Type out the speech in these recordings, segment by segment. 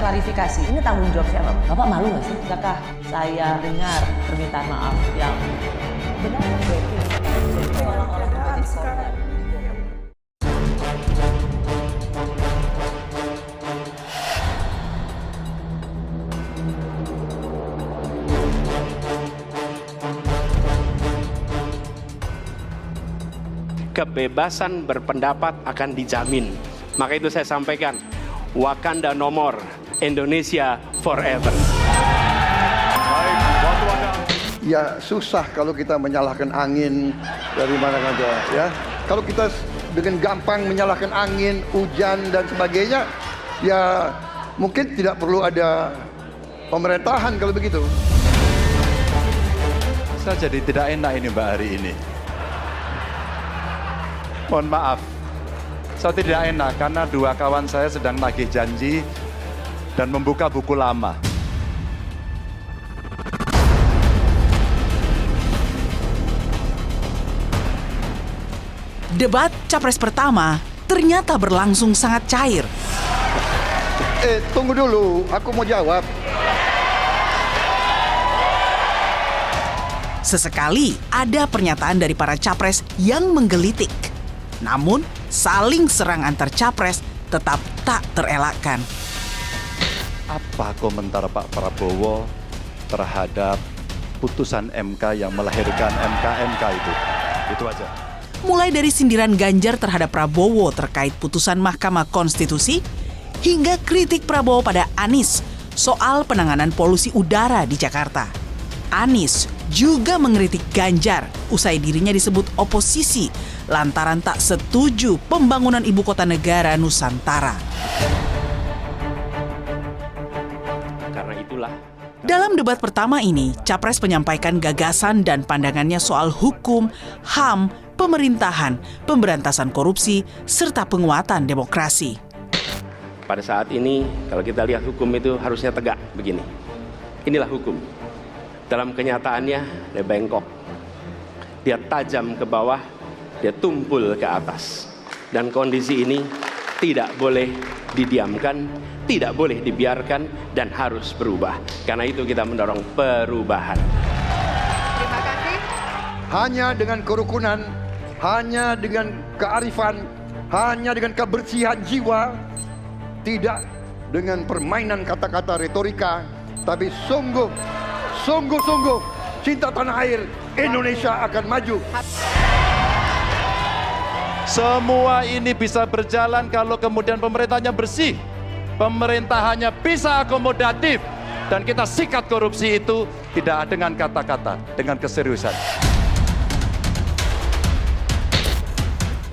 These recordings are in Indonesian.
klarifikasi. Ini tanggung jawab siapa? Bapak malu nggak sih? Apakah saya dengar permintaan maaf yang benar kebebasan berpendapat akan dijamin. Maka itu saya sampaikan, Wakanda no more, Indonesia forever. Ya susah kalau kita menyalahkan angin dari mana saja ya. Kalau kita dengan gampang menyalahkan angin, hujan dan sebagainya, ya mungkin tidak perlu ada pemerintahan kalau begitu. Saya jadi tidak enak ini Mbak hari ini. Mohon maaf, saya tidak enak karena dua kawan saya sedang nagih janji dan membuka buku lama. Debat Capres pertama ternyata berlangsung sangat cair. Tunggu dulu, aku mau jawab. Sesekali ada pernyataan dari para capres yang menggelitik. Namun, saling serang antar capres tetap tak terelakkan. Apa komentar Pak Prabowo terhadap putusan MK yang melahirkan MK itu? Itu aja. Mulai dari sindiran Ganjar terhadap Prabowo terkait putusan Mahkamah Konstitusi, hingga kritik Prabowo pada Anies soal penanganan polusi udara di Jakarta. Anies juga mengkritik Ganjar usai dirinya disebut oposisi lantaran tak setuju pembangunan ibu kota negara Nusantara. Karena itulah Dalam debat pertama ini, Capres menyampaikan gagasan dan pandangannya soal hukum, HAM, pemerintahan, pemberantasan korupsi, serta penguatan demokrasi. pada saat ini kalau kita lihat hukum itu harusnya tegak begini. Inilah hukum. Dalam kenyataannya dia bengkok. Dia tajam ke bawah, dia tumpul ke atas. Dan kondisi ini tidak boleh didiamkan, tidak boleh dibiarkan, dan harus berubah. Karena itu kita mendorong perubahan. Terima kasih. Hanya dengan kerukunan, hanya dengan kearifan, hanya dengan kebersihan jiwa, tidak dengan permainan kata-kata retorika, tapi sungguh cinta tanah air, Indonesia akan maju. Semua ini bisa berjalan kalau kemudian pemerintahnya bersih, pemerintahannya bisa akomodatif, dan kita sikat korupsi itu tidak dengan kata-kata, dengan keseriusan.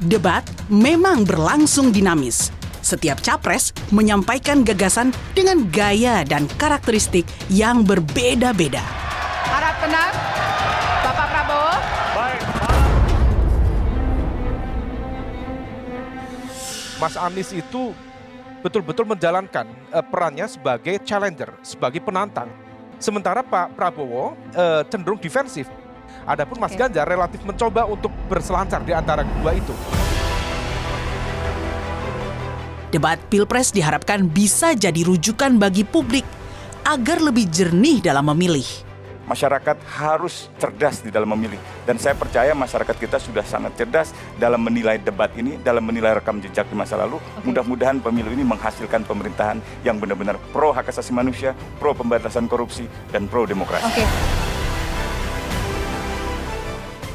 Debat memang berlangsung dinamis. Setiap capres menyampaikan gagasan dengan gaya dan karakteristik yang berbeda-beda. Harap tenang, Bapak Prabowo. Mas Anies itu betul-betul menjalankan perannya sebagai challenger, sebagai penantang. Sementara Pak Prabowo cenderung defensif. Adapun Mas Ganjar relatif mencoba untuk berselancar di antara kedua itu. Debat Pilpres diharapkan bisa jadi rujukan bagi publik agar lebih jernih dalam memilih. Masyarakat harus cerdas di dalam memilih. Dan saya percaya masyarakat kita sudah sangat cerdas dalam menilai debat ini, dalam menilai rekam jejak di masa lalu. Mudah-mudahan pemilu ini menghasilkan pemerintahan yang benar-benar pro hak asasi manusia, pro pemberantasan korupsi, dan pro demokrasi.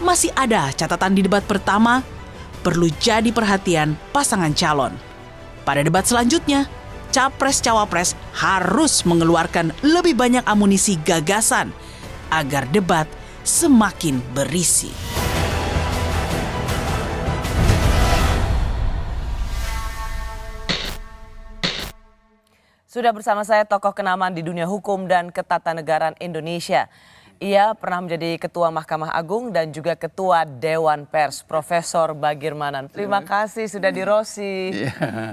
Masih ada catatan di debat pertama, perlu jadi perhatian pasangan calon. Pada debat selanjutnya, Capres-Cawapres harus mengeluarkan lebih banyak amunisi gagasan agar debat semakin berisi. Sudah bersama saya tokoh kenamaan di dunia hukum dan ketatanegaraan Indonesia. Ia pernah menjadi Ketua Mahkamah Agung dan juga Ketua Dewan Pers, Profesor Bagir Manan. Terima kasih sudah di Rosi.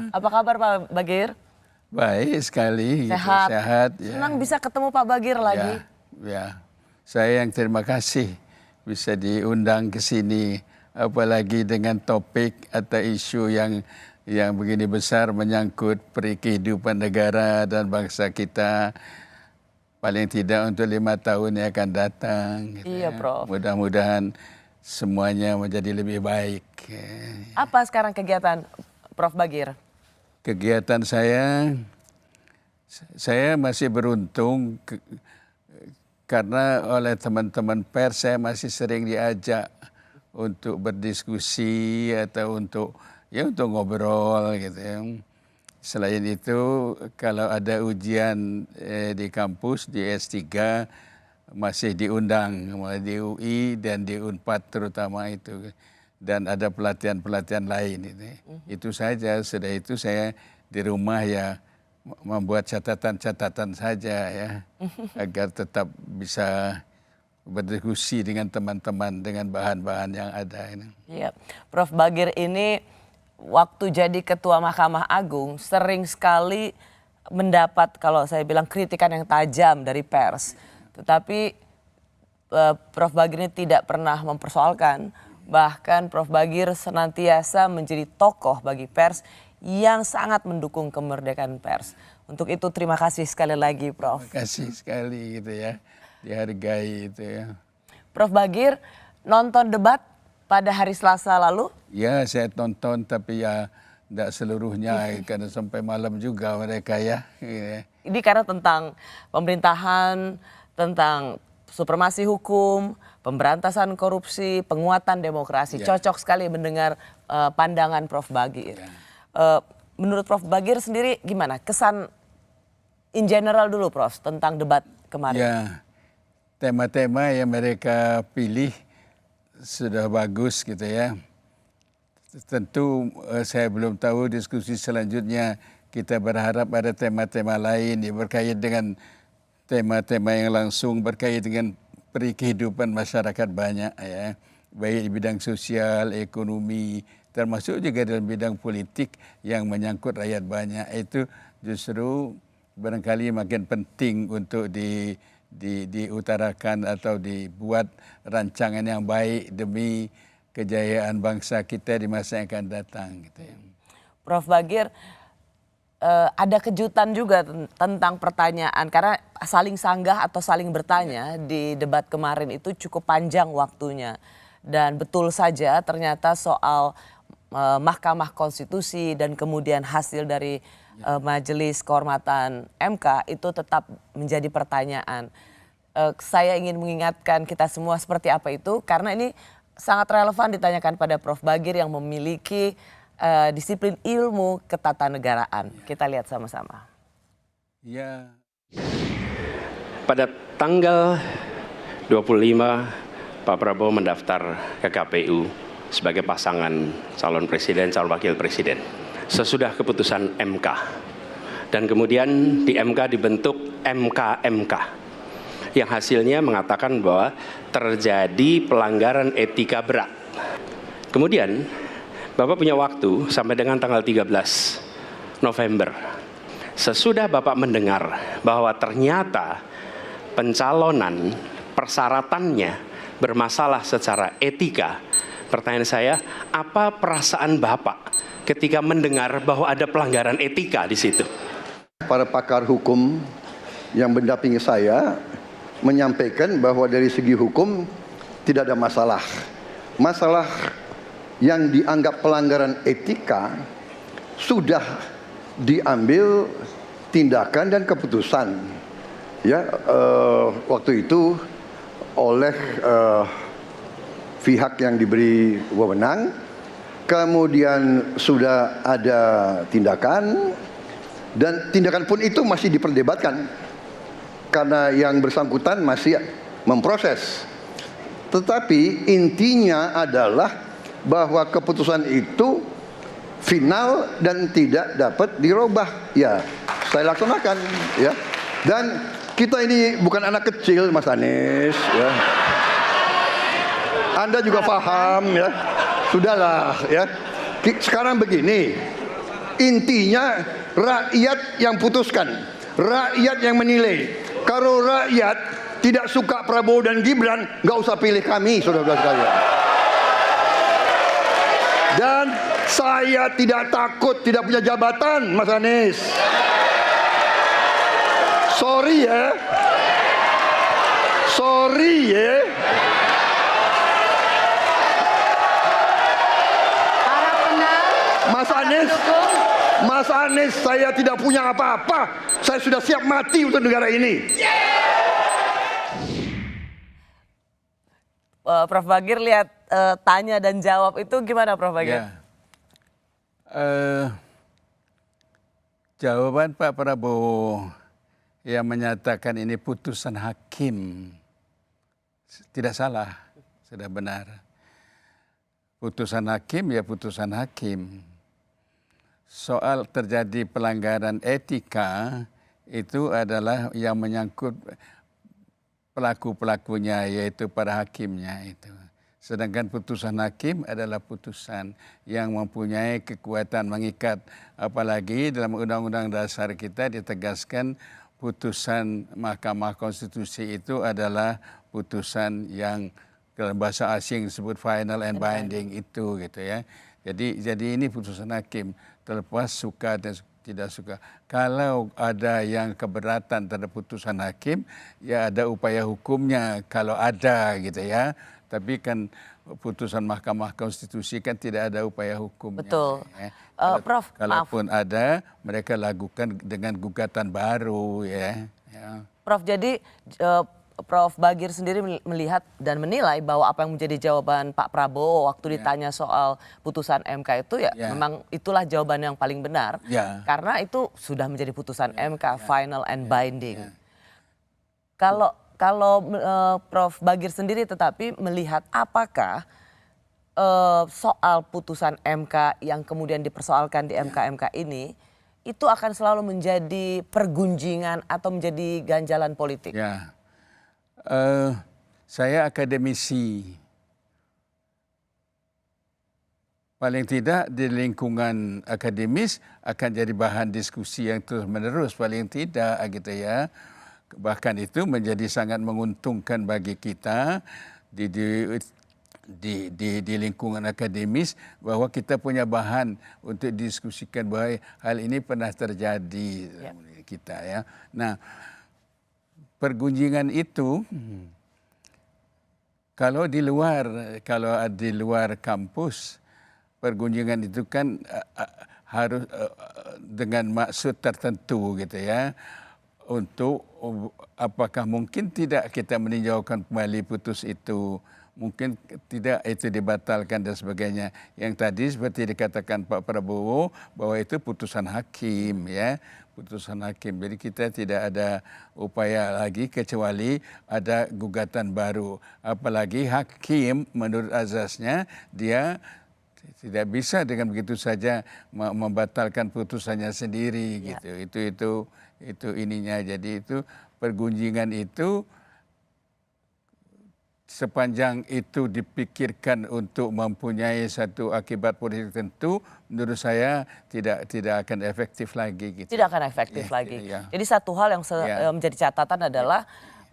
Apa kabar Pak Bagir? Baik sekali. Sehat. Sehat ya. Senang bisa ketemu Pak Bagir lagi. Ya. Saya yang terima kasih bisa diundang ke sini, apalagi dengan topik atau isu yang begini besar menyangkut kehidupan negara dan bangsa kita, paling tidak untuk 5 tahun yang akan datang. Gitu Iya, Prof. Mudah-mudahan semuanya menjadi lebih baik. Apa sekarang kegiatan Prof Bagir? Kegiatan saya masih beruntung karena oleh teman-teman pers saya masih sering diajak untuk berdiskusi atau untuk ngobrol gitu ya. Selain itu kalau ada ujian di kampus di S3 masih diundang di UI dan di Unpad terutama itu, dan ada pelatihan-pelatihan lain itu saja. Sudah itu saya di rumah ya membuat catatan-catatan saja ya agar tetap bisa berdiskusi dengan teman-teman dengan bahan-bahan yang ada ini. Iya, Prof Bagir ini waktu jadi Ketua Mahkamah Agung sering sekali mendapat, kalau saya bilang, kritikan yang tajam dari pers. Tetapi Prof Bagir ini tidak pernah mempersoalkan. Bahkan Prof Bagir senantiasa menjadi tokoh bagi pers yang sangat mendukung kemerdekaan pers. Untuk itu terima kasih sekali lagi, Prof. Terima kasih sekali gitu ya, dihargai itu ya. Prof Bagir nonton debat pada hari Selasa lalu? Ya, saya tonton tapi ya tidak seluruhnya karena sampai malam juga mereka ya. Ini karena tentang pemerintahan, tentang supremasi hukum, pemberantasan korupsi, penguatan demokrasi. Cocok sekali mendengar pandangan Prof Bagir. Menurut Prof Bagir sendiri gimana? Kesan in general dulu, Prof, tentang debat kemarin. Ya, tema-tema yang mereka pilih sudah bagus gitu ya. Tentu saya belum tahu diskusi selanjutnya. Kita berharap ada tema-tema lain yang berkait dengan tema-tema yang langsung berkait dengan kehidupan masyarakat banyak ya. Baik di bidang sosial, ekonomi, termasuk juga dalam bidang politik yang menyangkut rakyat banyak. Itu justru barangkali makin penting untuk diutarakan atau dibuat rancangan yang baik demi kejayaan bangsa kita di masa yang akan datang. Gitu ya. Prof Bagir, ada kejutan juga tentang pertanyaan, karena saling sanggah atau saling bertanya di debat kemarin itu cukup panjang waktunya. Dan betul saja ternyata soal Mahkamah Konstitusi dan kemudian hasil dari Majelis Kehormatan MK itu tetap menjadi pertanyaan. Saya ingin mengingatkan kita semua seperti apa itu, karena ini sangat relevan ditanyakan pada Prof Bagir yang memiliki disiplin ilmu ketatanegaraan. Kita lihat sama-sama. Ya. Pada tanggal 25 Pak Prabowo mendaftar ke KPU sebagai pasangan calon presiden, calon wakil presiden. Sesudah keputusan MK. Dan kemudian di MK dibentuk MK yang hasilnya mengatakan bahwa terjadi pelanggaran etika berat. Kemudian Bapak punya waktu sampai dengan tanggal 13 November. Sesudah Bapak mendengar bahwa ternyata pencalonan persyaratannya bermasalah secara etika, pertanyaan saya, apa perasaan Bapak ketika mendengar bahwa ada pelanggaran etika di situ? Para pakar hukum yang mendampingi saya menyampaikan bahwa dari segi hukum tidak ada masalah. Masalah yang dianggap pelanggaran etika sudah diambil tindakan dan keputusan ya waktu itu oleh pihak yang diberi wewenang, kemudian sudah ada tindakan, dan tindakan pun itu masih diperdebatkan karena yang bersangkutan masih memproses. Tetapi intinya adalah bahwa keputusan itu final dan tidak dapat dirubah. Ya, saya laksanakan ya. Dan kita ini bukan anak kecil, Mas Anies ya. Anda juga paham ya. Sudahlah ya. Sekarang begini. Intinya rakyat yang putuskan, rakyat yang menilai. Kalau rakyat tidak suka Prabowo dan Gibran, nggak usah pilih kami, saudara-saudara sekalian. Dan Saya tidak takut tidak punya jabatan, Mas Anies. Sorry ya. Sorry ya. Mas Anies, saya tidak punya apa-apa. Saya sudah siap mati untuk negara ini. Prof Bagir lihat tanya dan jawab itu gimana, Prof Bagir? Ya. Jawaban Pak Prabowo yang menyatakan ini putusan hakim tidak salah, sudah benar. Putusan hakim ya putusan hakim. Soal terjadi pelanggaran etika itu adalah yang menyangkut pelaku-pelakunya, yaitu para hakimnya itu. Sedangkan putusan hakim adalah putusan yang mempunyai kekuatan mengikat. Apalagi dalam Undang-Undang Dasar kita ditegaskan putusan Mahkamah Konstitusi itu adalah putusan yang dalam bahasa asing disebut final and binding itu gitu ya. Jadi ini putusan hakim, terlepas suka dan tidak suka. Kalau ada yang keberatan terhadap putusan hakim, ya ada upaya hukumnya kalau ada gitu ya. Tapi kan putusan Mahkamah Konstitusi kan tidak ada upaya hukumnya. Betul. Ya. Prof, kalaupun ada, mereka lakukan dengan gugatan baru ya. Prof, jadi Prof Bagir sendiri melihat dan menilai bahwa apa yang menjadi jawaban Pak Prabowo waktu ditanya soal putusan MK itu ya memang itulah jawaban yang paling benar. Karena itu sudah menjadi putusan MK, final and binding. Kalau Prof Bagir sendiri tetapi melihat apakah soal putusan MK yang kemudian dipersoalkan di MK-MK ini itu akan selalu menjadi pergunjingan atau menjadi ganjalan politik? Ya. Saya akademisi. Paling tidak di lingkungan akademis akan jadi bahan diskusi yang terus menerus, paling tidak gitu ya. Bahkan itu menjadi sangat menguntungkan bagi kita di lingkungan akademis, bahwa kita punya bahan untuk diskusikan bahwa hal ini pernah terjadi kita ya. Nah, pergunjingan itu kalau di luar kampus, pergunjingan itu kan harus dengan maksud tertentu gitu ya. Untuk apakah mungkin tidak kita meninjaukan kembali putus itu, mungkin tidak itu dibatalkan dan sebagainya. Yang tadi seperti dikatakan Pak Prabowo bahwa itu putusan hakim ya, putusan hakim. Jadi kita tidak ada upaya lagi kecuali ada gugatan baru. Apalagi hakim menurut azasnya dia tidak bisa dengan begitu saja membatalkan putusannya sendiri gitu. Itu ininya. Jadi itu pergunjingan itu sepanjang itu dipikirkan untuk mempunyai satu akibat politik tentu, menurut saya tidak akan efektif lagi gitu. Tidak akan efektif lagi. Jadi satu hal yang menjadi catatan adalah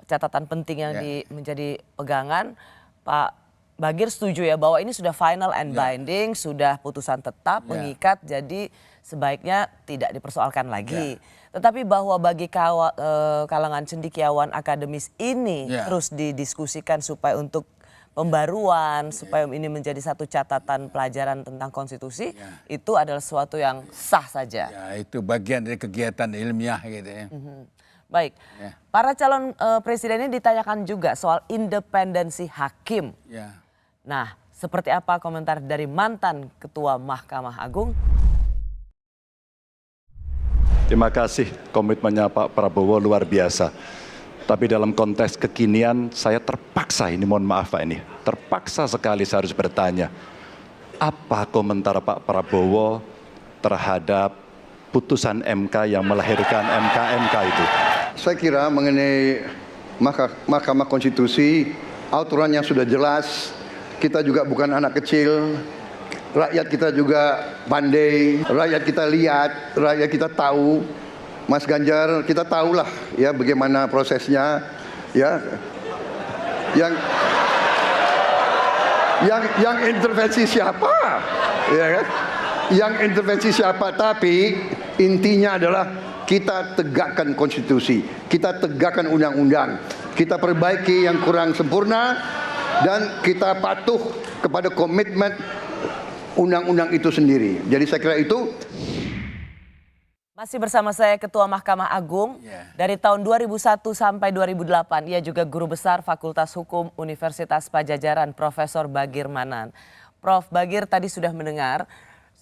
catatan penting yang menjadi pegangan Pak Bagir setuju ya bahwa ini sudah final and binding, sudah putusan tetap mengikat, jadi sebaiknya tidak dipersoalkan lagi. Tetapi bahwa bagi kalangan cendekiawan akademis ini terus didiskusikan supaya untuk pembaruan, supaya ini menjadi satu catatan pelajaran tentang konstitusi, itu adalah sesuatu yang sah saja. Ya, itu bagian dari kegiatan ilmiah gitu ya. Baik, para calon presiden ini ditanyakan juga soal independensi hakim. Nah, seperti apa komentar dari mantan Ketua Mahkamah Agung? Terima kasih, komitmennya Pak Prabowo luar biasa. Tapi dalam konteks kekinian saya terpaksa, ini mohon maaf Pak ini, terpaksa sekali saya harus bertanya. Apa komentar Pak Prabowo terhadap putusan MK yang melahirkan MK-MK itu? Saya kira mengenai Mahkamah Konstitusi, aturannya sudah jelas. Kita juga bukan anak kecil. Rakyat kita juga pandai, rakyat kita lihat, rakyat kita tahu. Mas Ganjar, kita tahulah ya bagaimana prosesnya ya. Yang intervensi siapa? Ya kan? yang intervensi siapa, tapi intinya adalah kita tegakkan konstitusi, kita tegakkan undang-undang, kita perbaiki yang kurang sempurna, dan kita patuh kepada komitmen undang-undang itu sendiri. Jadi saya kira itu. Masih bersama saya Ketua Mahkamah Agung dari tahun 2001 sampai 2008. Ia juga Guru Besar Fakultas Hukum Universitas Padjadjaran, Profesor Bagir Manan. Prof. Bagir tadi sudah mendengar,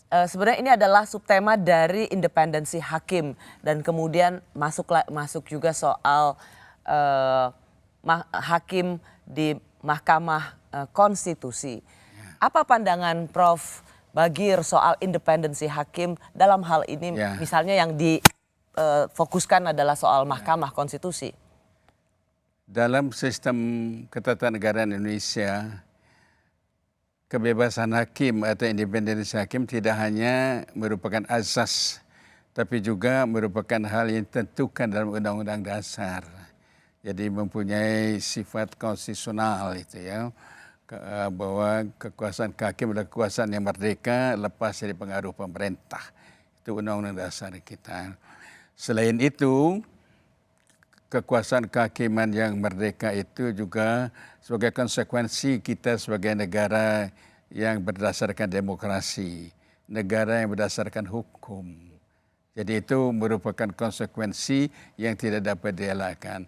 sebenarnya ini adalah subtema dari independensi hakim. Dan kemudian masuk juga soal hakim di Mahkamah Konstitusi. Apa pandangan Prof. Bagir soal independensi hakim dalam hal ini, misalnya yang difokuskan adalah soal Mahkamah Konstitusi? Dalam sistem ketatanegaraan Indonesia, kebebasan hakim atau independensi hakim tidak hanya merupakan azas, tapi juga merupakan hal yang ditentukan dalam Undang-Undang Dasar. Jadi mempunyai sifat konstitusional itu ya. Bahwa kekuasaan hakim adalah kekuasaan yang merdeka lepas dari pengaruh pemerintah. Itu Undang-Undang Dasar kita. Selain itu, kekuasaan kehakiman yang merdeka itu juga sebagai konsekuensi kita sebagai negara yang berdasarkan demokrasi, negara yang berdasarkan hukum. Jadi itu merupakan konsekuensi yang tidak dapat dielakkan.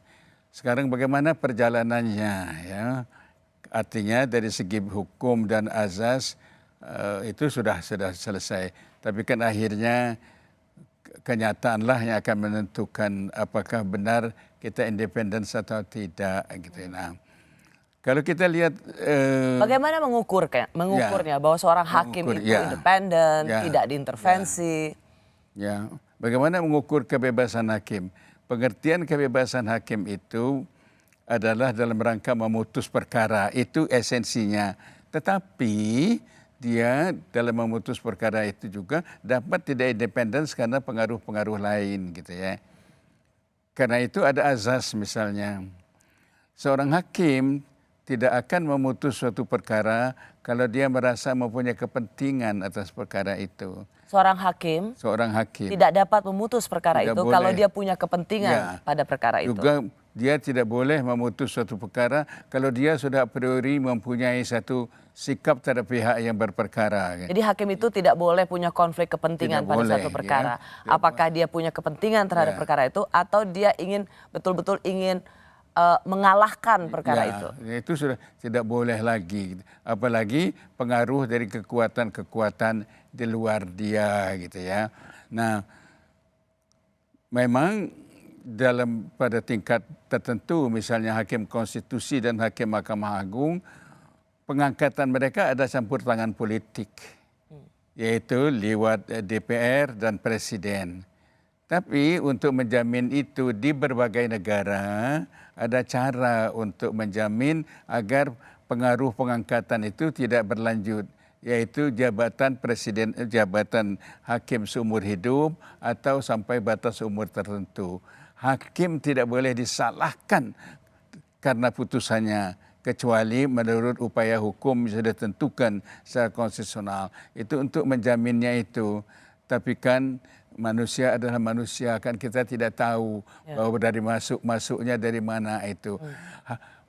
Sekarang bagaimana perjalanannya ya? Artinya dari segi hukum dan azas itu sudah selesai. Tapi kan akhirnya kenyataanlah yang akan menentukan apakah benar kita independen atau tidak. Gitu. Nah, kalau kita lihat bagaimana mengukurnya bahwa seorang hakim itu independen, tidak diintervensi. Ya, bagaimana mengukur kebebasan hakim? Pengertian kebebasan hakim itu adalah dalam rangka memutus perkara, itu esensinya. Tetapi dia dalam memutus perkara itu juga dapat tidak independen karena pengaruh-pengaruh lain gitu ya. Karena itu ada azas misalnya. Seorang hakim tidak akan memutus suatu perkara kalau dia merasa mempunyai kepentingan atas perkara itu. Seorang hakim tidak dapat memutus perkara itu kalau dia punya kepentingan pada perkara itu. Juga dia tidak boleh memutus suatu perkara kalau dia sudah a priori mempunyai satu sikap terhadap pihak yang berperkara. Jadi hakim itu tidak boleh punya konflik kepentingan pada suatu perkara. Apakah dia punya kepentingan terhadap perkara itu atau dia ingin betul-betul ingin mengalahkan perkara itu. Itu sudah tidak boleh lagi. Apalagi pengaruh dari kekuatan-kekuatan di luar dia gitu ya. Nah, memang pada tingkat tertentu misalnya hakim konstitusi dan hakim Mahkamah Agung, pengangkatan mereka ada campur tangan politik, yaitu lewat DPR dan Presiden. Tapi untuk menjamin itu di berbagai negara ada cara untuk menjamin agar pengaruh pengangkatan itu tidak berlanjut, yaitu jabatan presiden, jabatan hakim seumur hidup atau sampai batas umur tertentu. Hakim tidak boleh disalahkan karena putusannya, kecuali menurut upaya hukum yang sudah ditentukan secara konstitusional. Itu untuk menjaminnya itu. Tapi kan manusia adalah manusia, kan kita tidak tahu bahwa dari masuknya dari mana itu.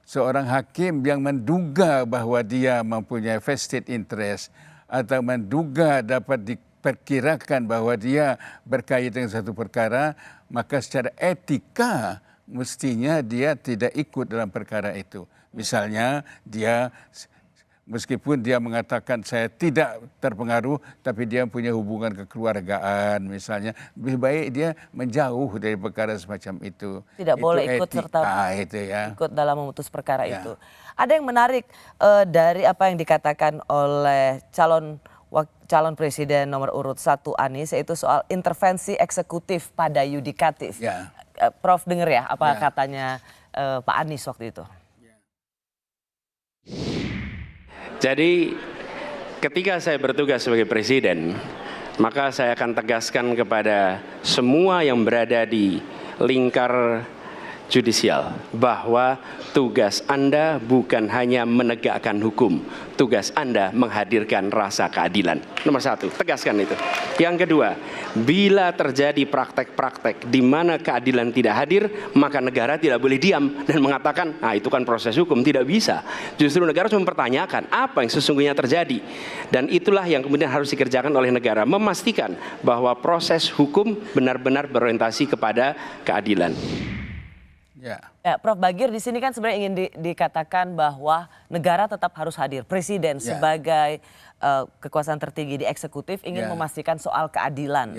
Seorang hakim yang menduga bahwa dia mempunyai vested interest atau menduga dapat diperkirakan bahwa dia berkaitan dengan satu perkara, maka secara etika mestinya dia tidak ikut dalam perkara itu. Misalnya dia meskipun dia mengatakan saya tidak terpengaruh, tapi dia punya hubungan kekeluargaan misalnya, lebih baik dia menjauh dari perkara semacam itu. Tidak itu boleh ikut serta ikut dalam memutus perkara itu. Ada yang menarik dari apa yang dikatakan oleh calon presiden nomor urut 1 Anies, yaitu soal intervensi eksekutif pada yudikatif. Prof dengar ya apa katanya Pak Anies waktu itu? Jadi ketika saya bertugas sebagai presiden, maka saya akan tegaskan kepada semua yang berada di lingkar judisial bahwa tugas Anda bukan hanya menegakkan hukum, tugas Anda menghadirkan rasa keadilan. Nomor satu, tegaskan itu. Yang kedua, bila terjadi praktek-praktek di mana keadilan tidak hadir, maka negara tidak boleh diam dan mengatakan, nah itu kan proses hukum. Tidak bisa. Justru negara harus mempertanyakan apa yang sesungguhnya terjadi. Dan itulah yang kemudian harus dikerjakan oleh negara, memastikan bahwa proses hukum benar-benar berorientasi kepada keadilan. Ya. Ya, Prof. Bagir di sini kan sebenarnya ingin dikatakan bahwa negara tetap harus hadir. Presiden sebagai kekuasaan tertinggi di eksekutif ingin memastikan soal keadilan.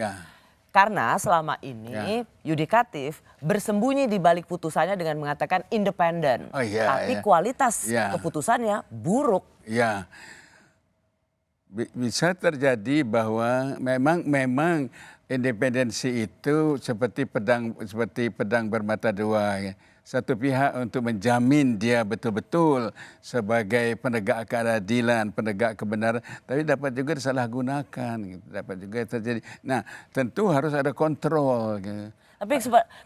Karena selama ini yudikatif bersembunyi di balik putusannya dengan mengatakan independen. Tapi kualitas keputusannya buruk. Ya. Bisa terjadi bahwa memang independensi itu seperti pedang bermata dua. Satu pihak untuk menjamin dia betul-betul sebagai penegak keadilan, penegak kebenaran, tapi dapat juga disalahgunakan, dapat juga terjadi. Nah, tentu harus ada kontrol. Tapi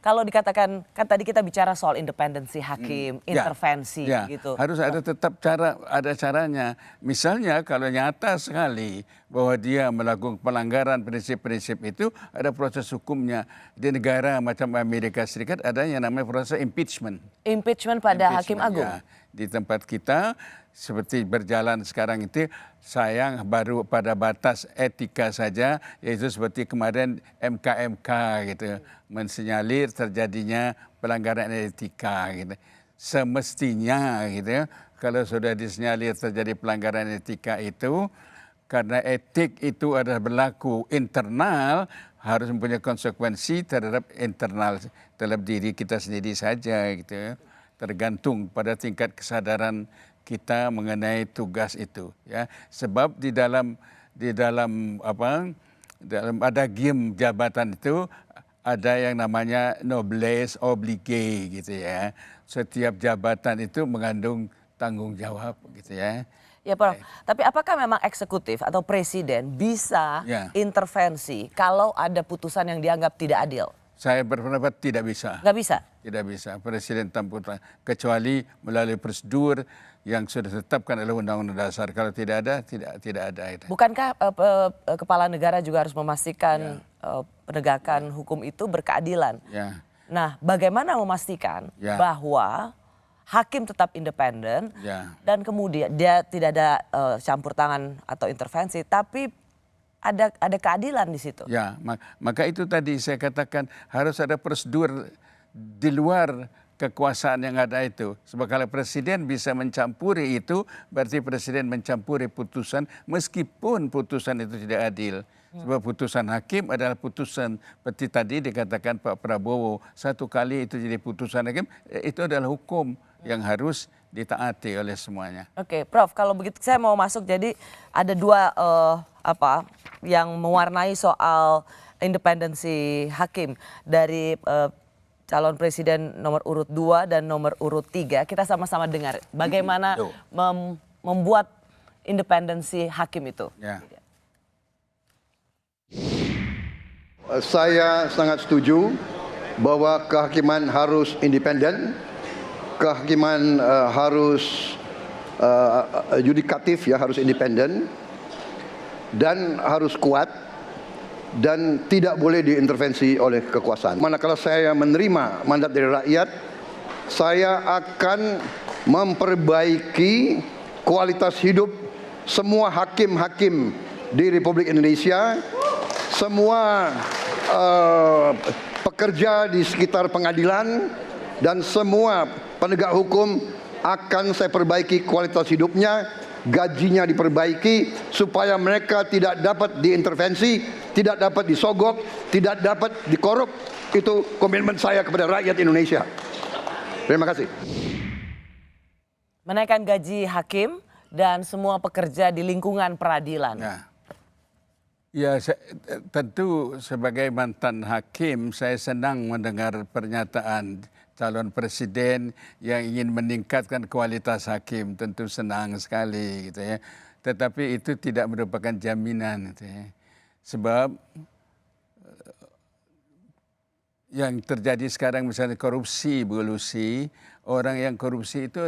kalau dikatakan, kan tadi kita bicara soal independensi hakim, intervensi gitu. Harus ada tetap ada caranya. Misalnya kalau nyata sekali bahwa dia melakukan pelanggaran prinsip-prinsip itu, ada proses hukumnya. Di negara macam Amerika Serikat ada yang namanya proses impeachment. Impeachment pada hakim agung. Ya. Di tempat kita seperti berjalan sekarang itu sayang baru pada batas etika saja, yaitu seperti kemarin MK gitu mensinyalir terjadinya pelanggaran etika gitu. Semestinya gitu kalau sudah disinyalir terjadi pelanggaran etika itu, karena etik itu adalah berlaku internal, harus mempunyai konsekuensi terhadap internal terhadap diri kita sendiri saja gitu. Tergantung pada tingkat kesadaran kita mengenai tugas itu, ya. Sebab di dalam adagium jabatan itu ada yang namanya noblesse oblige gitu ya. Setiap jabatan itu mengandung tanggung jawab gitu ya. Ya Prof, tapi apakah memang eksekutif atau presiden bisa intervensi kalau ada putusan yang dianggap tidak adil? Saya berpendapat tidak bisa. Nggak bisa? Tidak bisa. Presiden tanpa kecuali melalui prosedur yang sudah ditetapkan oleh Undang-Undang Dasar. Kalau tidak ada, tidak ada. Bukankah kepala negara juga harus memastikan penegakan hukum itu berkeadilan? Nah, bagaimana memastikan bahwa hakim tetap independen dan kemudian dia tidak ada campur tangan atau intervensi, tapi ada keadilan di situ? Ya, maka itu tadi saya katakan harus ada prosedur di luar kekuasaan yang ada itu. Sebab kalau presiden bisa mencampuri itu, berarti presiden mencampuri putusan meskipun putusan itu tidak adil. Sebab putusan hakim adalah putusan seperti tadi dikatakan Pak Prabowo, satu kali itu jadi putusan hakim, itu adalah hukum yang harus ditaati oleh semuanya. Oke, Prof, kalau begitu saya mau masuk, jadi ada dua yang mewarnai soal independensi hakim dari calon presiden nomor urut 2 dan nomor urut 3. Kita sama-sama dengar bagaimana membuat independensi hakim itu. Saya sangat setuju bahwa kehakiman harus independen, kehakiman harus yudikatif, harus independen dan harus kuat dan tidak boleh diintervensi oleh kekuasaan. Manakala saya menerima mandat dari rakyat, saya akan memperbaiki kualitas hidup semua hakim-hakim di Republik Indonesia, semua pekerja di sekitar pengadilan dan semua penegak hukum akan saya perbaiki kualitas hidupnya, gajinya diperbaiki supaya mereka tidak dapat diintervensi, tidak dapat disogok, tidak dapat dikorup. Itu komitmen saya kepada rakyat Indonesia. Terima kasih. Menaikkan gaji hakim dan semua pekerja di lingkungan peradilan. Ya, tentu sebagai mantan hakim saya senang mendengar pernyataan calon presiden yang ingin meningkatkan kualitas hakim. Tentu senang sekali gitu ya. Tetapi itu tidak merupakan jaminan gitu ya. Sebab yang terjadi sekarang misalnya korupsi, Bu Lucy, orang yang korupsi itu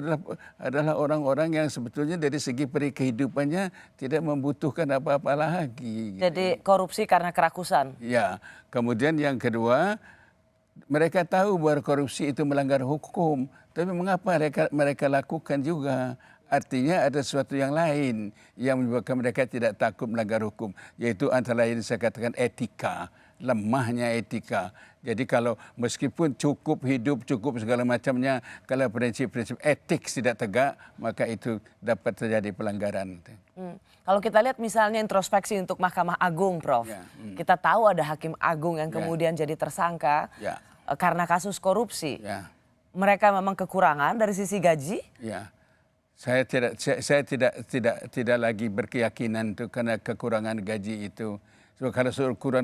adalah orang-orang yang sebetulnya dari segi kehidupannya tidak membutuhkan apa-apa lagi. Jadi korupsi karena kerakusan. Ya, kemudian yang kedua, mereka tahu bahwa korupsi itu melanggar hukum, tapi mengapa mereka lakukan juga? Artinya ada sesuatu yang lain yang menyebabkan mereka tidak takut melanggar hukum, yaitu antara lain saya katakan etika, lemahnya etika. Jadi kalau meskipun cukup hidup, cukup segala macamnya, kalau prinsip-prinsip etik tidak tegak, maka itu dapat terjadi pelanggaran. Kalau kita lihat misalnya introspeksi untuk Mahkamah Agung, Prof. Ya, Kita tahu ada Hakim Agung yang kemudian jadi tersangka karena kasus korupsi. Ya. Mereka memang kekurangan dari sisi gaji? Ya. Saya tidak lagi berkeyakinan itu karena kekurangan gaji itu. So, kalau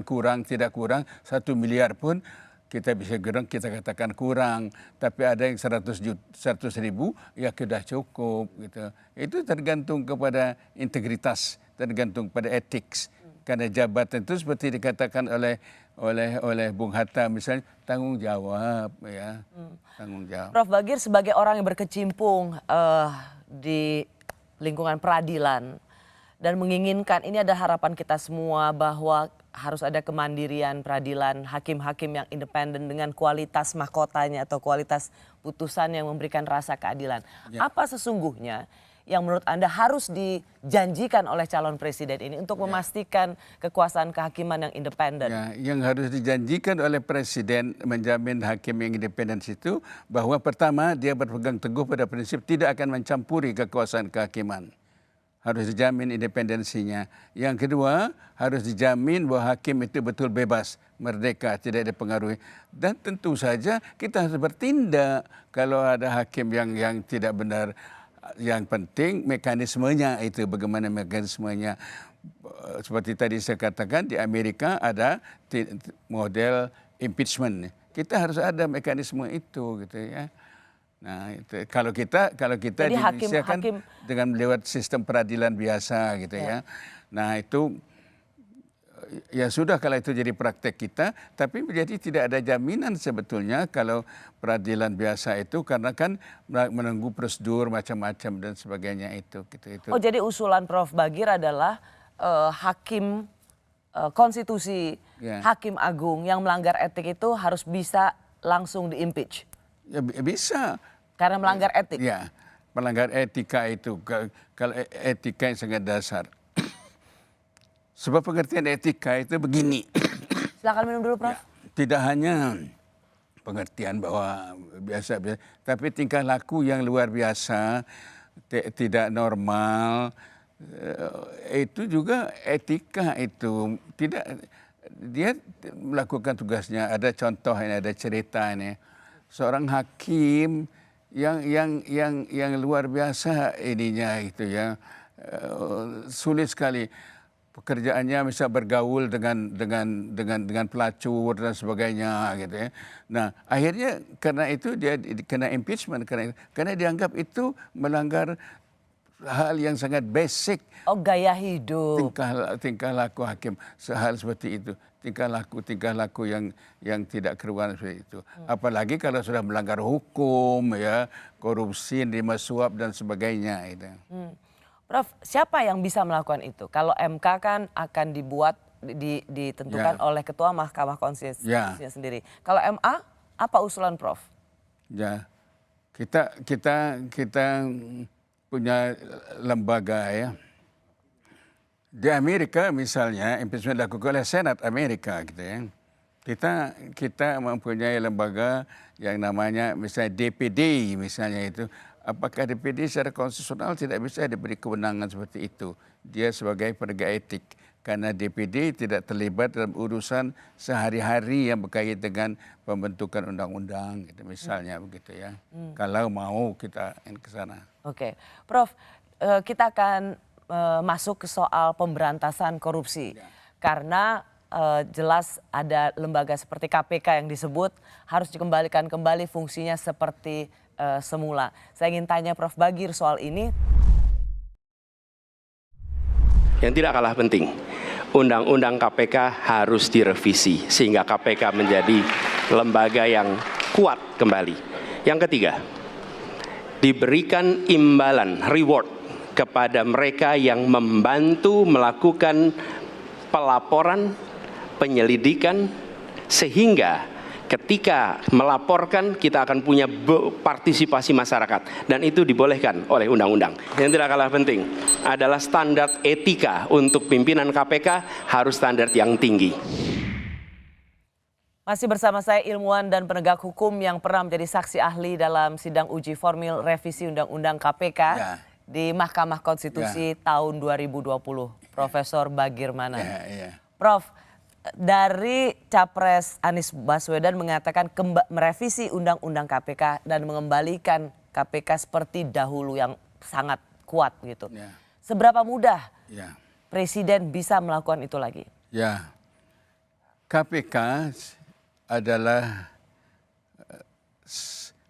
kurang tidak kurang 1 miliar pun kita bisa katakan kurang, tapi ada yang 100.000 ya sudah cukup gitu. Itu tergantung kepada integritas, tergantung pada etik. Karena jabatan itu seperti dikatakan oleh Bung Hatta misalnya tanggung jawab ya, tanggung jawab. Prof Bagir sebagai orang yang berkecimpung di lingkungan peradilan dan menginginkan, ini ada harapan kita semua bahwa harus ada kemandirian peradilan, hakim-hakim yang independen dengan kualitas mahkotanya atau kualitas putusan yang memberikan rasa keadilan. Apa sesungguhnya yang menurut Anda harus dijanjikan oleh calon presiden ini untuk memastikan kekuasaan kehakiman yang independen? Ya, yang harus dijanjikan oleh presiden menjamin hakim yang independen itu bahwa pertama dia berpegang teguh pada prinsip tidak akan mencampuri kekuasaan kehakiman. Harus dijamin independensinya. Yang kedua, harus dijamin bahwa hakim itu betul bebas, merdeka, tidak dipengaruhi. Dan tentu saja kita harus bertindak kalau ada hakim yang tidak benar. Yang penting mekanismenya itu, bagaimana mekanismenya. Seperti tadi saya katakan, di Amerika ada model impeachment. Kita harus ada mekanisme itu gitu ya. Nah, itu kalau kita jadi di Indonesia kan dengan lewat sistem peradilan biasa gitu ya. Nah, itu ya sudah kalau itu jadi praktek kita, tapi jadi tidak ada jaminan sebetulnya kalau peradilan biasa itu karena kan menunggu prosedur macam-macam dan sebagainya itu gitu. Oh, jadi usulan Prof Bagir adalah hakim konstitusi, hakim agung yang melanggar etik itu harus bisa langsung di-impeach. Ya, bisa. Karena melanggar etik? Ya, melanggar etika itu. Kalau etika yang sangat dasar. Sebab pengertian etika itu begini. Silakan minum dulu, Prof. Ya, tidak hanya pengertian bahwa biasa, tapi tingkah laku yang luar biasa, tidak normal, itu juga etika itu. Tidak, dia melakukan tugasnya. Ada contoh ini, ada cerita ini. Seorang hakim yang luar biasa ininya gitu ya, sulit sekali pekerjaannya, bisa bergaul dengan pelacur dan sebagainya gitu ya. Nah, akhirnya karena itu dia kena impeachment karena dianggap itu melanggar hal yang sangat basic. Oh, gaya hidup. Tingkah laku hakim, hal seperti itu. Tingkah laku yang tidak keruan seperti itu. Apalagi kalau sudah melanggar hukum ya, korupsi, nerima suap dan sebagainya itu. Prof, siapa yang bisa melakukan itu? Kalau MK kan akan ditentukan oleh Ketua Mahkamah Konstitusinya sendiri. Kalau MA, apa usulan Prof? Ya, kita punya lembaga ya. Di Amerika misalnya impeachment dilakukan oleh Senat Amerika gitu ya. Kita mempunyai lembaga yang namanya misalnya DPD misalnya itu. Apakah DPD secara konstitusional tidak bisa diberi kewenangan seperti itu? Dia sebagai penegak etik. Karena DPD tidak terlibat dalam urusan sehari-hari yang berkaitan dengan pembentukan undang-undang gitu misalnya begitu ya. Kalau mau kita ke sana. Oke. Prof, kita akan masuk ke soal pemberantasan korupsi. Karena jelas ada lembaga seperti KPK yang disebut harus dikembalikan kembali fungsinya seperti semula. Saya ingin tanya Prof Bagir soal ini. Yang tidak kalah penting, Undang-Undang KPK harus direvisi sehingga KPK menjadi lembaga yang kuat kembali. Yang ketiga, diberikan imbalan, reward kepada mereka yang membantu melakukan pelaporan, penyelidikan, sehingga ketika melaporkan kita akan punya partisipasi masyarakat, dan itu dibolehkan oleh undang-undang. Yang tidak kalah penting adalah standar etika untuk pimpinan KPK harus standar yang tinggi. Masih bersama saya ilmuwan dan penegak hukum yang pernah menjadi saksi ahli dalam sidang uji formil revisi Undang-Undang KPK di Mahkamah Konstitusi tahun 2020, Profesor Bagirmanan. Prof, dari Capres Anies Baswedan mengatakan merevisi Undang-Undang KPK dan mengembalikan KPK seperti dahulu yang sangat kuat gitu. Seberapa mudah Presiden bisa melakukan itu lagi? Ya, KPK adalah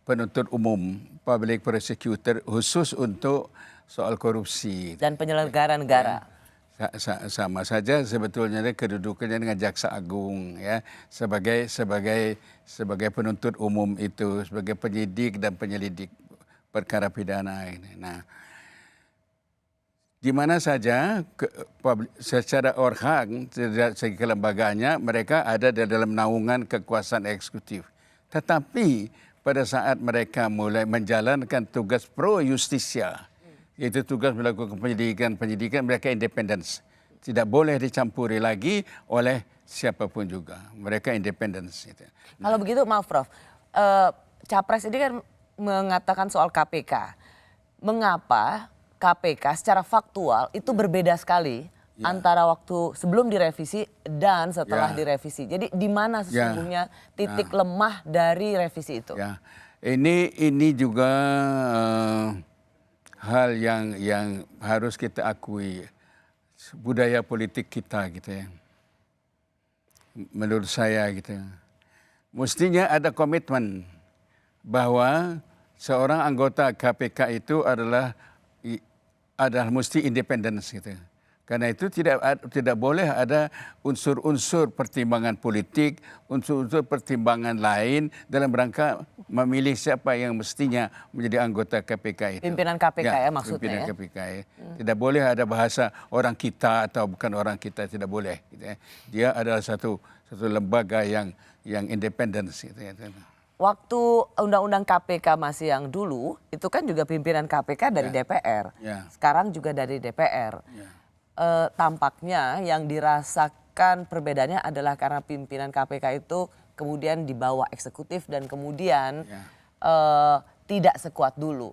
penuntut umum, public prosecutor khusus untuk soal korupsi. Dan penyelenggara negara. Sama saja sebetulnya kedudukannya dengan Jaksa Agung ya, sebagai penuntut umum itu, sebagai penyidik dan penyelidik perkara pidana ini. Nah, di mana saja secara organ, segi kelembagaannya mereka ada di dalam naungan kekuasaan eksekutif. Tetapi pada saat mereka mulai menjalankan tugas pro justisia, yaitu tugas melakukan penyidikan mereka independen. Tidak boleh dicampuri lagi oleh siapapun juga. Mereka independen. Kalau begitu maaf Prof, Capres ini kan mengatakan soal KPK. Mengapa KPK secara faktual itu berbeda sekali antara waktu sebelum direvisi dan setelah direvisi. Jadi di mana sesungguhnya titik lemah dari revisi itu? Ya. Ini juga hal yang harus kita akui, budaya politik kita gitu ya. Menurut saya gitu. Mestinya ada komitmen bahwa seorang anggota KPK itu adalah mesti independen gitu. Karena itu tidak boleh ada unsur-unsur pertimbangan politik, unsur-unsur pertimbangan lain dalam rangka memilih siapa yang mestinya menjadi anggota KPK itu. Pimpinan KPK ya maksudnya. Pimpinan KPK ya. Tidak boleh ada bahasa orang kita atau bukan orang kita, tidak boleh. Gitu ya. Dia adalah satu lembaga yang independen. Gitu ya. Waktu Undang-Undang KPK masih yang dulu, itu kan juga pimpinan KPK dari DPR. Sekarang juga dari DPR. Tampaknya yang dirasakan perbedaannya adalah karena pimpinan KPK itu kemudian di bawah eksekutif dan kemudian tidak sekuat dulu.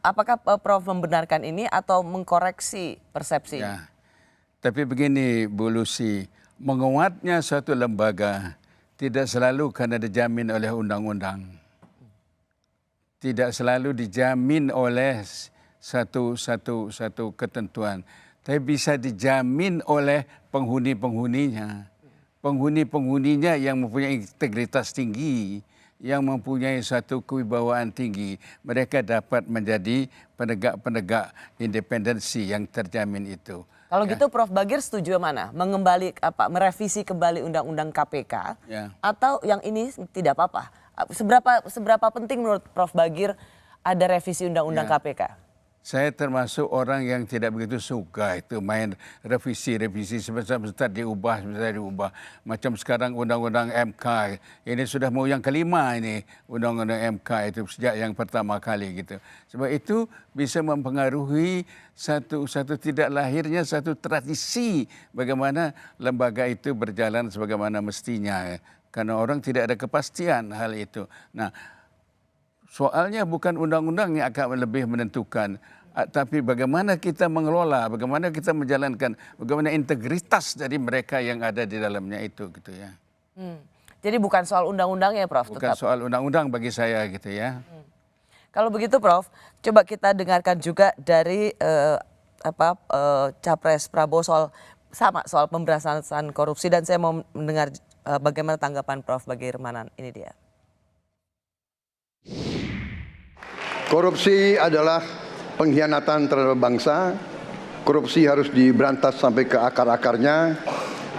Apakah Prof membenarkan ini atau mengkoreksi persepsi? Ya. Tapi begini Bu Lucy, menguatnya suatu lembaga tidak selalu karena dijamin oleh undang-undang. Tidak selalu dijamin oleh satu ketentuan. Tapi bisa dijamin oleh penghuni-penghuninya. Penghuni-penghuninya yang mempunyai integritas tinggi, yang mempunyai satu kewibawaan tinggi. Mereka dapat menjadi penegak-penegak independensi yang terjamin itu. Kalau gitu Prof Bagir setuju mana? Merevisi kembali Undang-Undang KPK atau yang ini tidak apa-apa? Seberapa penting menurut Prof Bagir ada revisi Undang-Undang KPK? Saya termasuk orang yang tidak begitu suka itu main revisi sebentar diubah. Macam sekarang Undang-Undang MK, ini sudah mau yang kelima ini Undang-Undang MK itu sejak yang pertama kali gitu. Sebab itu bisa mempengaruhi satu tidak lahirnya satu tradisi bagaimana lembaga itu berjalan sebagaimana mestinya. Karena orang tidak ada kepastian hal itu. Nah, soalnya bukan undang-undang yang akan lebih menentukan, tapi bagaimana kita mengelola, bagaimana kita menjalankan, bagaimana integritas dari mereka yang ada di dalamnya itu gitu ya. Jadi bukan soal undang-undang ya Prof? Bukan soal undang-undang bagi saya gitu ya. Kalau begitu Prof, coba kita dengarkan juga dari Capres Prabowo soal pemberantasan korupsi, dan saya mau mendengar bagaimana tanggapan Prof Bagirmanan. Ini dia. Korupsi adalah pengkhianatan terhadap bangsa. Korupsi harus diberantas sampai ke akar-akarnya.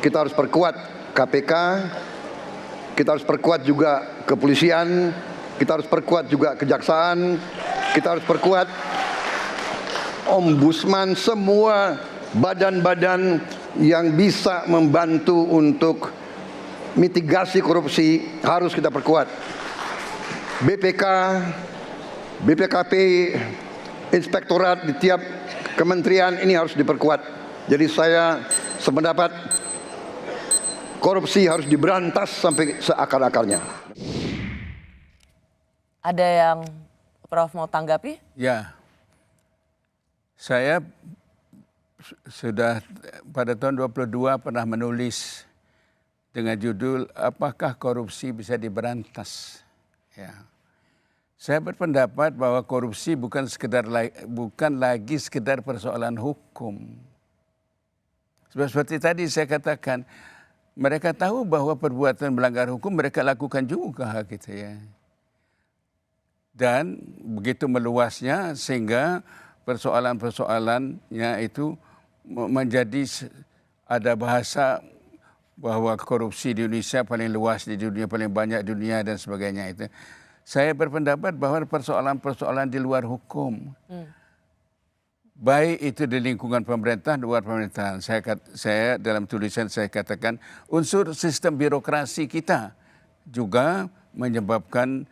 Kita harus perkuat KPK kita harus perkuat juga kepolisian, kita harus perkuat juga kejaksaan, kita harus perkuat ombudsman, semua badan-badan yang bisa membantu untuk mitigasi korupsi harus kita perkuat. BPK, BPKP, inspektorat di tiap kementerian ini harus diperkuat. Jadi saya sependapat korupsi harus diberantas sampai seakar-akarnya. Ada yang Prof mau tanggapi? Ya, saya sudah pada tahun 22 pernah menulis dengan judul apakah korupsi bisa diberantas. Ya. Saya berpendapat bahwa korupsi bukan lagi sekedar persoalan hukum. Seperti tadi saya katakan, mereka tahu bahwa perbuatan melanggar hukum mereka lakukan juga gitu ya. Dan begitu meluasnya sehingga persoalan-persoalannya itu menjadi ada bahasa bahwa korupsi di Indonesia paling luas di dunia, paling banyak dunia dan sebagainya itu. Saya berpendapat bahwa persoalan-persoalan di luar hukum, baik itu di lingkungan pemerintah, luar pemerintahan. Saya dalam tulisan saya katakan unsur sistem birokrasi kita juga menyebabkan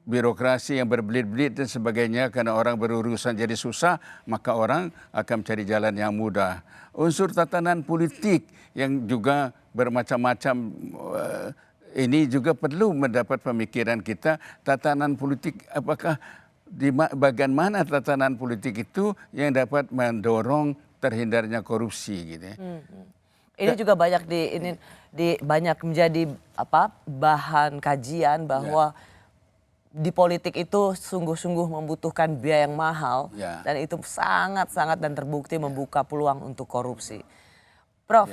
birokrasi yang berbelit-belit dan sebagainya, karena orang berurusan jadi susah, maka orang akan mencari jalan yang mudah. Unsur tatanan politik yang juga bermacam-macam, ini juga perlu mendapat pemikiran kita. Tatanan politik, apakah di bagian mana tatanan politik itu yang dapat mendorong terhindarnya korupsi gitu ya. Ini juga banyak banyak menjadi bahan kajian bahwa di politik itu sungguh-sungguh membutuhkan biaya yang mahal dan itu sangat-sangat dan terbukti membuka peluang untuk korupsi. Prof,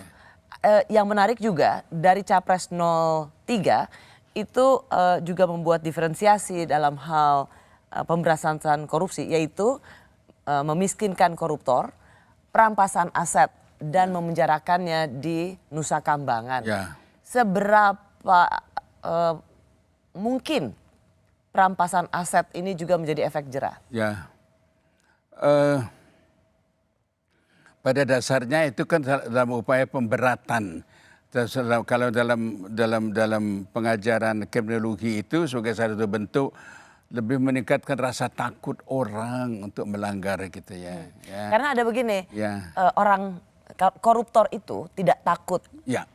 yang menarik juga dari Capres 03 itu juga membuat diferensiasi dalam hal pemberantasan korupsi, yaitu memiskinkan koruptor, perampasan aset dan memenjarakannya di Nusa Kambangan. Seberapa mungkin perampasan aset ini juga menjadi efek jerah? Ya, pada dasarnya itu kan dalam upaya pemberatan. Kalau dalam pengajaran kriminologi itu sebagai satu bentuk lebih meningkatkan rasa takut orang untuk melanggar gitu ya. Karena ada begini, orang koruptor itu tidak takut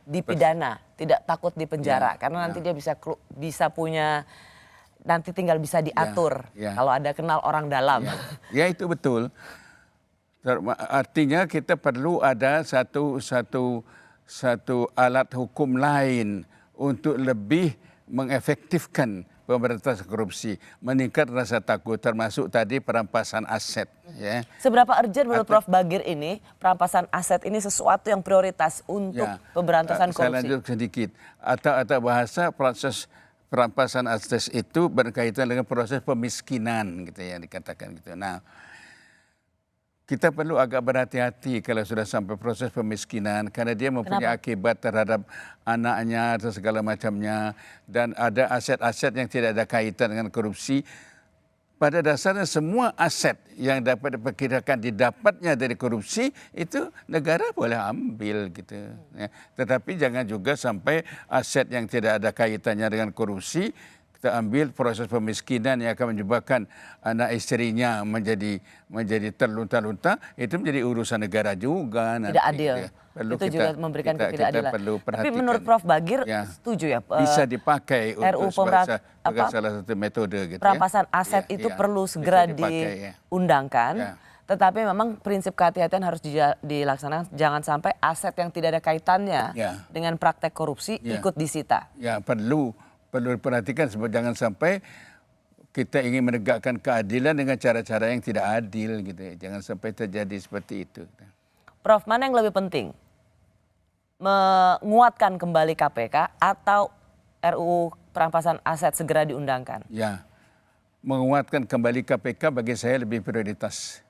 dipidana, tidak takut dipenjara, karena nanti dia bisa punya. Nanti tinggal bisa diatur kalau ada kenal orang dalam. Ya itu betul. Artinya kita perlu ada satu alat hukum lain untuk lebih mengefektifkan pemberantasan korupsi, meningkat rasa takut, termasuk tadi perampasan aset. Ya. Seberapa urgent menurut Prof Bagir ini perampasan aset ini sesuatu yang prioritas untuk pemberantasan korupsi? Saya lanjut sedikit. Atau bahasa proses perampasan aset itu berkaitan dengan proses pemiskinan gitu ya, dikatakan gitu. Nah, kita perlu agak berhati-hati kalau sudah sampai proses pemiskinan, karena dia mempunyai akibat terhadap anaknya atau segala macamnya, dan ada aset-aset yang tidak ada kaitan dengan korupsi. Pada dasarnya semua aset yang dapat diperkirakan didapatnya dari korupsi itu negara boleh ambil gitu. Ya. Tetapi jangan juga sampai aset yang tidak ada kaitannya dengan korupsi kita ambil, proses pemiskinan yang akan menyebabkan anak istrinya menjadi terlunta-lunta, itu menjadi urusan negara juga. Tidak adil. Itu juga memberikan ketidakadilan. Tapi menurut Prof Bagir setuju ya? Bisa dipakai untuk sebagai salah satu metode gitu. Perampasan aset itu perlu segera diundangkan. Tetapi memang prinsip kehati-hatian harus dilaksanakan. Jangan sampai aset yang tidak ada kaitannya dengan praktek korupsi ikut disita. Ya, perlu diperhatikan, sebab jangan sampai kita ingin menegakkan keadilan dengan cara-cara yang tidak adil gitu. Jangan sampai terjadi seperti itu. Prof, mana yang lebih penting? Menguatkan kembali KPK atau RUU perampasan aset segera diundangkan? Ya, menguatkan kembali KPK bagi saya lebih prioritas.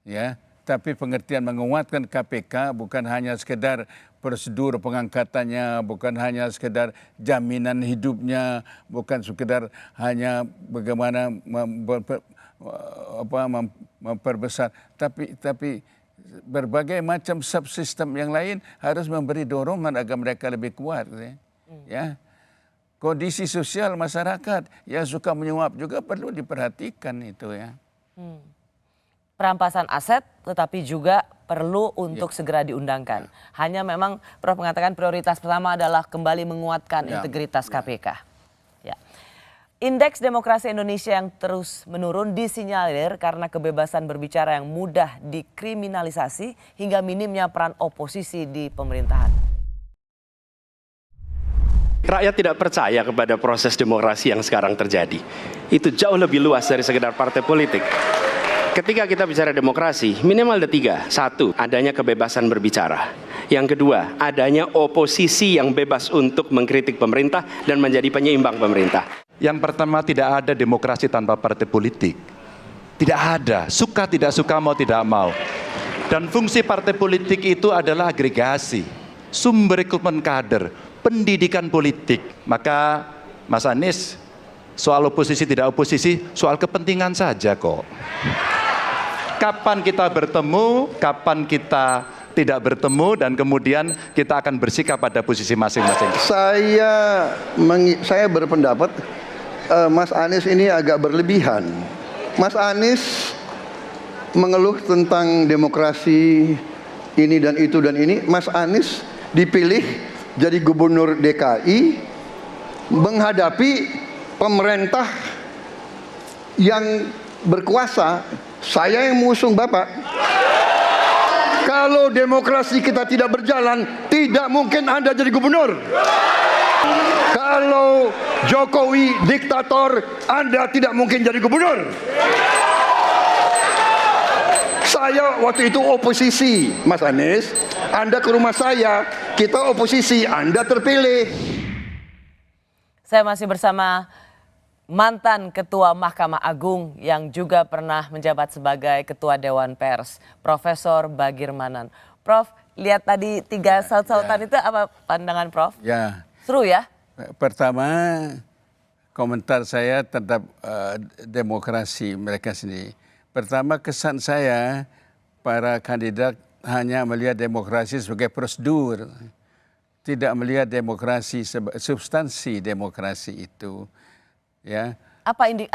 Ya, tapi pengertian menguatkan KPK bukan hanya sekedar prosedur pengangkatannya, bukan hanya sekedar jaminan hidupnya, bukan sekedar hanya bagaimana memperbesar, tapi berbagai macam subsistem yang lain harus memberi dorongan agar mereka lebih kuat. Ya. Kondisi sosial masyarakat yang suka menyuap juga perlu diperhatikan itu ya. Perampasan aset tetapi juga perlu untuk segera diundangkan. Hanya memang Prof mengatakan prioritas pertama adalah kembali menguatkan integritas KPK. Ya. Indeks demokrasi Indonesia yang terus menurun disinyalir karena kebebasan berbicara yang mudah dikriminalisasi hingga minimnya peran oposisi di pemerintahan. Rakyat tidak percaya kepada proses demokrasi yang sekarang terjadi. Itu jauh lebih luas dari sekedar partai politik. Ketika kita bicara demokrasi, minimal ada 3. 1, adanya kebebasan berbicara. Yang kedua, adanya oposisi yang bebas untuk mengkritik pemerintah dan menjadi penyeimbang pemerintah. Yang pertama, tidak ada demokrasi tanpa partai politik. Tidak ada, suka tidak suka, mau tidak mau. Dan fungsi partai politik itu adalah agregasi, sumber rekrutmen kader, pendidikan politik. Maka Mas Anies, soal oposisi tidak oposisi, soal kepentingan saja kok. Kapan kita bertemu, kapan kita tidak bertemu, dan kemudian kita akan bersikap pada posisi masing-masing. Saya berpendapat Mas Anies ini agak berlebihan. Mas Anies mengeluh tentang demokrasi ini dan itu dan ini. Mas Anies dipilih jadi gubernur DKI menghadapi pemerintah yang berkuasa. Saya yang mengusung Bapak. Kalau demokrasi kita tidak berjalan, tidak mungkin Anda jadi gubernur. Kalau Jokowi diktator, Anda tidak mungkin jadi gubernur. Saya waktu itu oposisi, Mas Anies. Anda ke rumah saya, kita oposisi, Anda terpilih. Saya masih bersama mantan Ketua Mahkamah Agung yang juga pernah menjabat sebagai Ketua Dewan Pers, Profesor Bagirmanan. Prof, lihat tadi 3 saut-sautan itu apa pandangan Prof? Ya. Seru ya? Pertama, komentar saya tentang demokrasi mereka sendiri. Pertama, kesan saya para kandidat hanya melihat demokrasi sebagai prosedur, tidak melihat demokrasi substansi demokrasi itu. Ya. Apa yang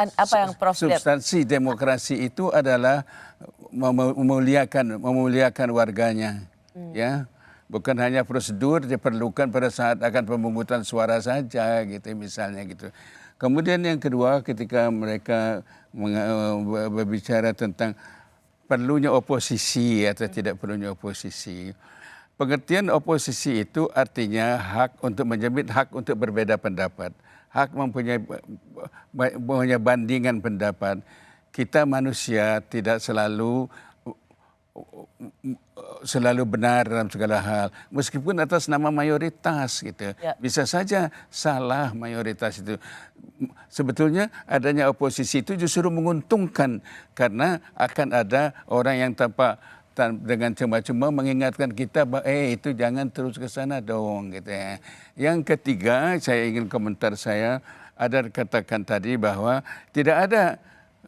Prof lihat? Substansi demokrasi itu adalah memuliakan warganya, ya. Bukan hanya prosedur diperlukan pada saat akan pemungutan suara saja, gitu misalnya gitu. Kemudian yang kedua, ketika mereka berbicara tentang perlunya oposisi atau tidak perlunya oposisi, pengertian oposisi itu artinya hak untuk menjemit hak untuk berbeda pendapat. Hak mempunyai bandingan pendapat. Kita manusia tidak selalu benar dalam segala hal, meskipun atas nama mayoritas gitu. Ya. Bisa saja salah mayoritas itu. Sebetulnya adanya oposisi itu justru menguntungkan karena akan ada orang yang dengan cuma-cuma mengingatkan kita bahwa itu jangan terus ke sana dong gitu ya. Yang ketiga, saya ingin komentar saya ada katakan tadi bahwa tidak ada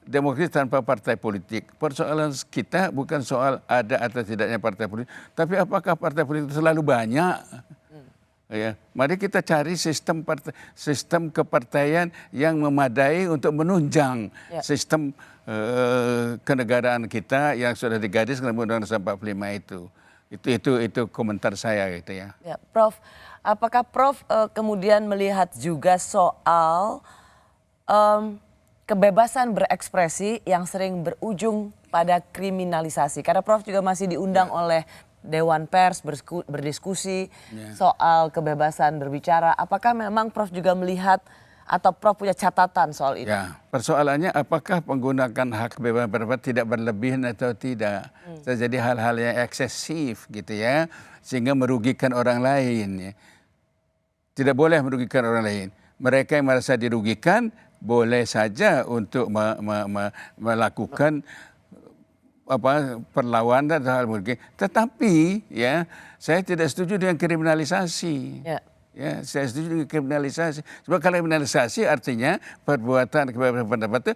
demokrasi tanpa partai politik. Persoalan kita bukan soal ada atau tidaknya partai politik, tapi apakah partai politik selalu banyak? Ya, mari kita cari sistem kepartaian yang memadai untuk menunjang sistem kenegaraan kita yang sudah digadis dalam Undang-Undang 45 itu. Itu komentar saya gitu ya. Ya, Prof, apakah Prof kemudian melihat juga soal kebebasan berekspresi yang sering berujung pada kriminalisasi? Karena Prof juga masih diundang oleh Dewan Pers berdiskusi soal kebebasan berbicara. Apakah memang Prof juga melihat atau Prof punya catatan soal itu? Ya, persoalannya apakah menggunakan hak kebebasan berpendapat tidak berlebihan atau tidak? Terjadi hal-hal yang eksesif gitu ya, sehingga merugikan orang lain. Ya. Tidak boleh merugikan orang lain. Mereka yang merasa dirugikan boleh saja untuk melakukan perlawanan dan hal mungkin. Tetapi ya saya tidak setuju dengan kriminalisasi. Ya, saya setuju dengan kriminalisasi. Sebab kriminalisasi artinya perbuatan kebebasan pendapat itu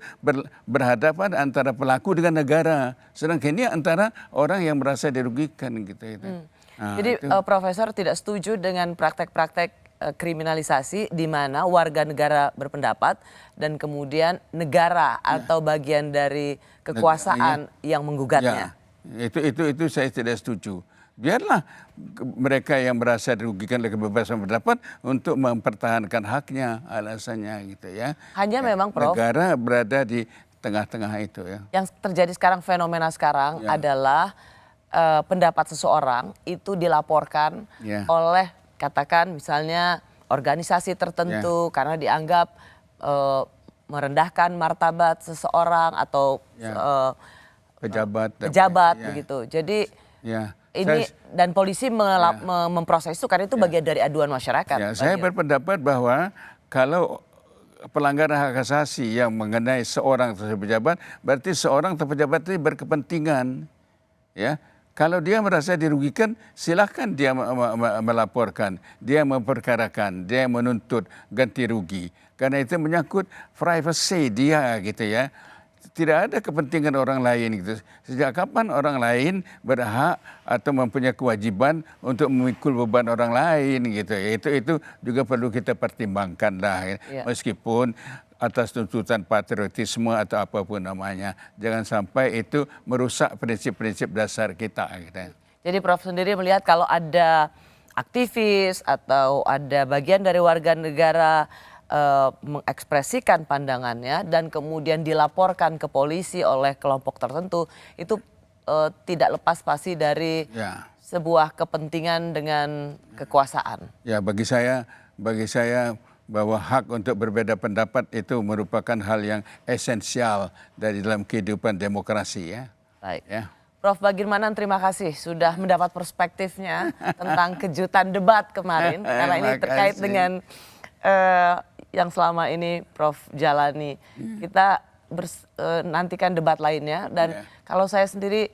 berhadapan antara pelaku dengan negara. Sedangkan ini antara orang yang merasa dirugikan gitu. Nah, jadi Profesor tidak setuju dengan praktek-praktek kriminalisasi di mana warga negara berpendapat dan kemudian negara atau bagian dari kekuasaan yang menggugatnya. Ya, itu saya tidak setuju. Biarlah mereka yang merasa dirugikan oleh kebebasan pendapat untuk mempertahankan haknya, alasannya gitu ya. Hanya memang Prof, negara berada di tengah-tengah itu ya. Yang terjadi sekarang, fenomena sekarang adalah pendapat seseorang itu dilaporkan oleh katakan misalnya organisasi tertentu karena dianggap merendahkan martabat seseorang atau pejabat begitu. Jadi ini dan polisi memproses itu karena itu bagian dari aduan masyarakat. Ya, saya berpendapat bahwa kalau pelanggaran hak asasi yang mengenai seorang atau pejabat, berarti seorang atau pejabat itu berkepentingan, ya. Kalau dia merasa dirugikan, silakan dia melaporkan, dia memperkarakan, dia menuntut ganti rugi. Karena itu menyangkut privacy dia gitu ya. Tidak ada kepentingan orang lain gitu. Sejak kapan orang lain berhak atau mempunyai kewajiban untuk memikul beban orang lain gitu. Itu juga perlu kita pertimbangkan lah. Meskipun atas tuntutan patriotisme atau apapun namanya. Jangan sampai itu merusak prinsip-prinsip dasar kita. Gitu. Jadi Prof sendiri melihat kalau ada aktivis atau ada bagian dari warga negara mengekspresikan pandangannya dan kemudian dilaporkan ke polisi oleh kelompok tertentu, itu tidak lepas pasti dari sebuah kepentingan dengan kekuasaan. Ya, bagi saya bahwa hak untuk berbeda pendapat itu merupakan hal yang esensial dari dalam kehidupan demokrasi ya. Baik. Ya. Prof Bagirmanan, terima kasih sudah mendapat perspektifnya tentang kejutan debat kemarin karena ini terkait dengan yang selama ini Prof jalani. Kita nantikan debat lainnya dan kalau saya sendiri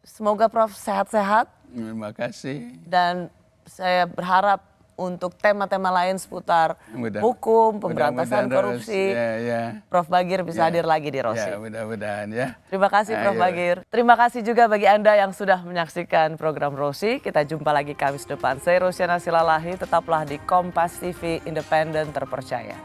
semoga Prof sehat-sehat. Terima kasih. Dan saya berharap untuk tema-tema lain seputar hukum, pemberantasan korupsi, Prof Bagir bisa hadir lagi di Rosi. Ya, mudah-mudahan ya. Terima kasih Prof Bagir. Terima kasih juga bagi Anda yang sudah menyaksikan program Rosi. Kita jumpa lagi Kamis depan. Saya Rosiana Silalahi, tetaplah di Kompas TV, independen terpercaya.